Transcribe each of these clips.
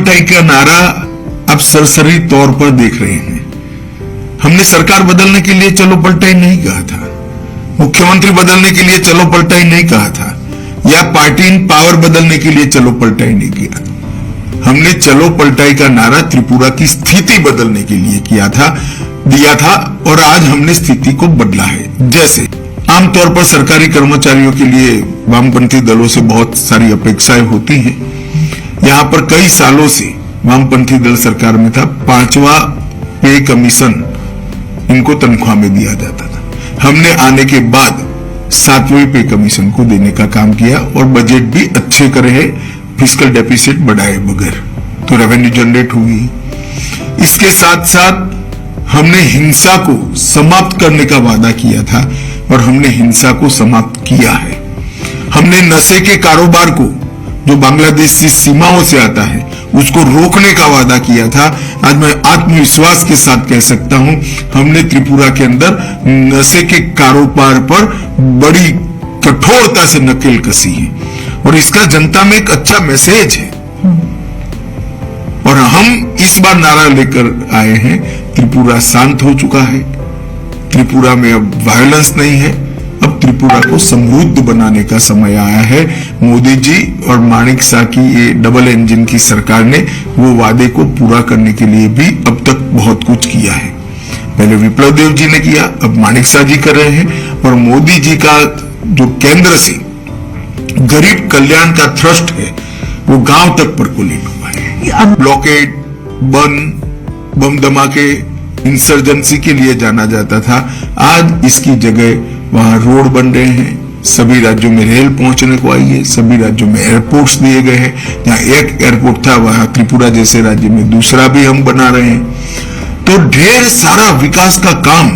पलटाई का नारा आप सरसरी तौर पर देख रहे हैं। हमने सरकार बदलने के लिए चलो पलटाई नहीं कहा था, मुख्यमंत्री बदलने के लिए चलो पलटाई नहीं कहा था, या पार्टी इन पावर बदलने के लिए चलो पलटाई नहीं किया। हमने चलो पलटाई का नारा त्रिपुरा की स्थिति बदलने के लिए दिया था और आज हमने स्थिति को बदला है। जैसे आमतौर पर सरकारी कर्मचारियों के लिए वामपंथी दलों से बहुत सारी अपेक्षाएं होती हैं। यहां पर कई सालों से वामपंथी दल सरकार में था, 5वां पे कमीशन इनको तनख्वाह में दिया जाता था। हमने आने के बाद 7वें पे कमीशन को देने का काम किया और बजट भी अच्छे करे है, फिस्कल डेफिसिट बढ़ाए बगैर, तो रेवेन्यू जनरेट हुई। इसके साथ साथ हमने हिंसा को समाप्त करने का वादा किया था और हमने हिंसा को समाप्त किया है। हमने नशे के कारोबार को जो बांग्लादेश की सीमाओं से आता है उसको रोकने का वादा किया था। आज मैं आत्मविश्वास के साथ कह सकता हूं हमने त्रिपुरा के अंदर नशे के कारोबार पर बड़ी कठोरता से नकेल कसी है और इसका जनता में एक अच्छा मैसेज है। और हम इस बार नारा लेकर आए हैं, त्रिपुरा शांत हो चुका है, त्रिपुरा में अब वायलेंस नहीं है, अब त्रिपुरा को समृद्ध बनाने का समय आया है। मोदी जी और माणिक शाह की ये डबल इंजन की सरकार ने वो वादे को पूरा करने के लिए भी अब तक बहुत कुछ किया है। पहले विप्लव देव जी ने किया, अब माणिक शाह जी कर रहे हैं। और मोदी जी का जो केंद्र से गरीब कल्याण का थ्रस्ट है वो गांव तक परकोलेट हुआ है। ब्लॉकेड, बम धमाके, इंसर्जेंसी के लिए जाना जाता था, आज इसकी जगह वहां रोड बन रहे हैं, सभी राज्यों में रेल पहुंचने को आई है, सभी राज्यों में एयरपोर्ट्स दिए गए हैं। जहां एक एयरपोर्ट था वहां त्रिपुरा जैसे राज्य में दूसरा भी हम बना रहे हैं। तो ढेर सारा विकास का काम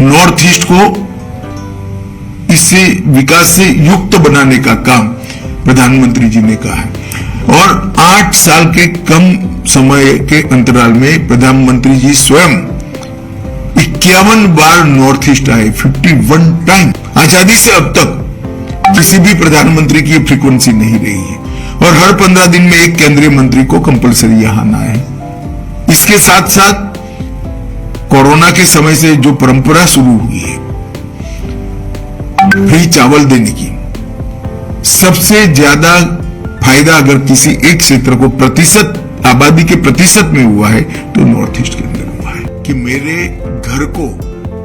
नॉर्थ ईस्ट को इससे विकास से युक्त बनाने का काम प्रधानमंत्री जी ने कहा है। और 8 साल के कम समय के अंतराल में प्रधानमंत्री जी स्वयं 51 बार नॉर्थ ईस्ट आए, 51 टाइम। आजादी से अब तक किसी भी प्रधानमंत्री की फ्रीक्वेंसी नहीं रही है और हर 15 दिन में एक केंद्रीय मंत्री को कंपलसरी यहां आना है। इसके साथ साथ कोरोना के समय से जो परंपरा शुरू हुई है फ्री चावल देने की, सबसे ज्यादा फायदा अगर किसी एक क्षेत्र को प्रतिशत आबादी के प्रतिशत में हुआ है तो नॉर्थ ईस्ट के अंदर हुआ है। कि मेरे घर को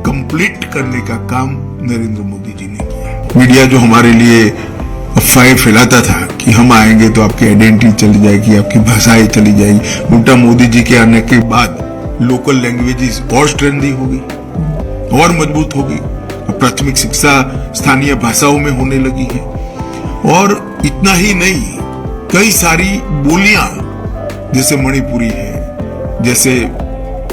कंप्लीट करने का काम नरेंद्र मोदी जी ने किया। मीडिया जो हमारे लिए अफवाहें फैलाता था कि हम आएंगे तो आपकी आइडेंटिटी चली जाएगी, आपकी भाषाएं चली जाएगी, उल्टा मोदी जी के आने के बाद लोकल लैंग्वेजेस और स्ट्रेंथी होगी और मजबूत होगी। प्राथमिक शिक्षा स्थानीय भाषाओं में होने लगी है और इतना ही नहीं, कई सारी बोलियां जैसे मणिपुरी है, जैसे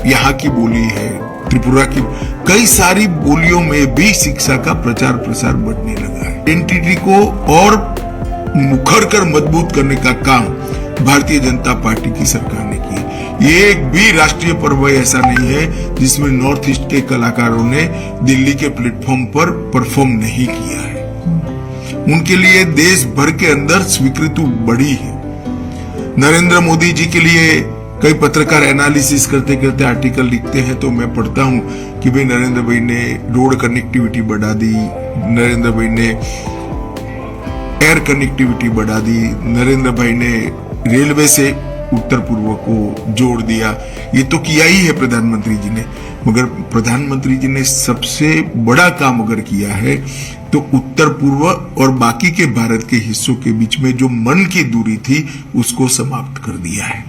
यहाँ की बोली है, त्रिपुरा की, कई सारी बोलियों में भी शिक्षा का प्रचार प्रसार बढ़ने लगा है। आइडेंटिटी को और मुखर कर मजबूत करने का काम भारतीय जनता पार्टी की सरकार ने किया। एक भी राष्ट्रीय पर्व ऐसा नहीं है जिसमें नॉर्थ ईस्ट के कलाकारों ने दिल्ली के प्लेटफॉर्म पर परफॉर्म नहीं किया है। उनके लिए देश भर के अंदर स्वीकृति बढ़ी है। नरेंद्र मोदी जी के लिए कई पत्रकार एनालिसिस करते करते आर्टिकल लिखते हैं तो मैं पढ़ता हूं कि भाई नरेंद्र भाई ने रोड कनेक्टिविटी बढ़ा दी, नरेंद्र भाई ने एयर कनेक्टिविटी बढ़ा दी, नरेंद्र भाई ने रेलवे से उत्तर पूर्व को जोड़ दिया। ये तो किया ही है प्रधानमंत्री जी ने, मगर प्रधानमंत्री जी ने सबसे बड़ा काम अगर किया है तो उत्तर पूर्व और बाकी के भारत के हिस्सों के बीच में जो मन की दूरी थी उसको समाप्त कर दिया है।